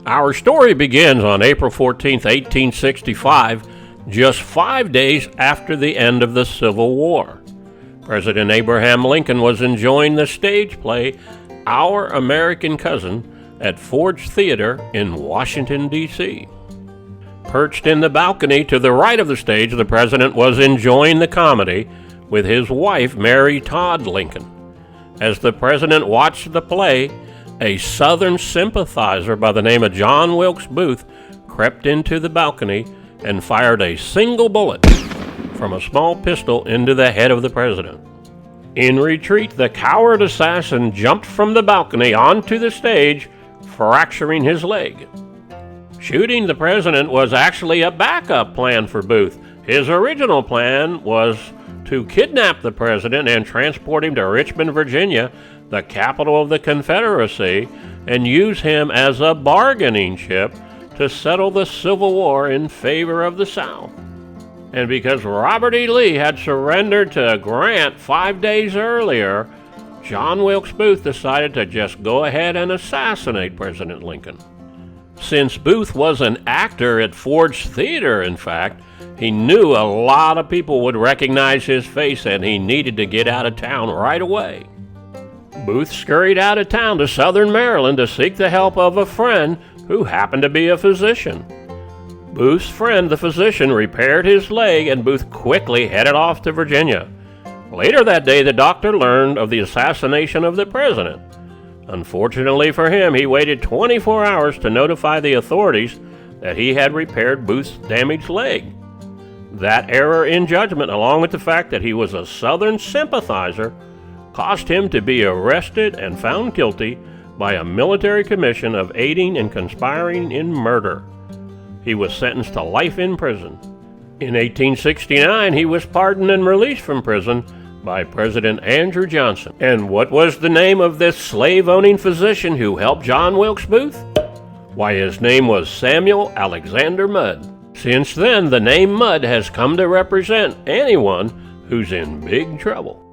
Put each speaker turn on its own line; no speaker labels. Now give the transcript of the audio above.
Our story begins on April 14, 1865, just 5 days after the end of the Civil War. President Abraham Lincoln was enjoying the stage play Our American Cousin at Ford's Theater in Washington, D.C. Perched in the balcony to the right of the stage, the president was enjoying the comedy with his wife, Mary Todd Lincoln. As the president watched the play, a Southern sympathizer by the name of John Wilkes Booth crept into the balcony and fired a single bullet from a small pistol into the head of the president. In retreat, the coward assassin jumped from the balcony onto the stage, fracturing his leg. Shooting the president was actually a backup plan for Booth. His original plan was to kidnap the president and transport him to Richmond, Virginia, the capital of the Confederacy, and use him as a bargaining chip to settle the Civil War in favor of the South. And because Robert E. Lee had surrendered to Grant 5 days earlier, John Wilkes Booth decided to just go ahead and assassinate President Lincoln. Since Booth was an actor at Ford's Theater, in fact, he knew a lot of people would recognize his face and he needed to get out of town right away. Booth scurried out of town to Southern Maryland to seek the help of a friend who happened to be a physician. Booth's friend, the physician, repaired his leg, and Booth quickly headed off to Virginia. Later that day, the doctor learned of the assassination of the president. Unfortunately for him, he waited 24 hours to notify the authorities that he had repaired Booth's damaged leg. That error in judgment, along with the fact that he was a Southern sympathizer, caused him to be arrested and found guilty by a military commission of aiding and conspiring in murder. He was sentenced to life in prison. In 1869, he was pardoned and released from prison by President Andrew Johnson. And what was the name of this slave-owning physician who helped John Wilkes Booth? Why, his name was Samuel Alexander Mudd. Since then, the name Mudd has come to represent anyone who's in big trouble.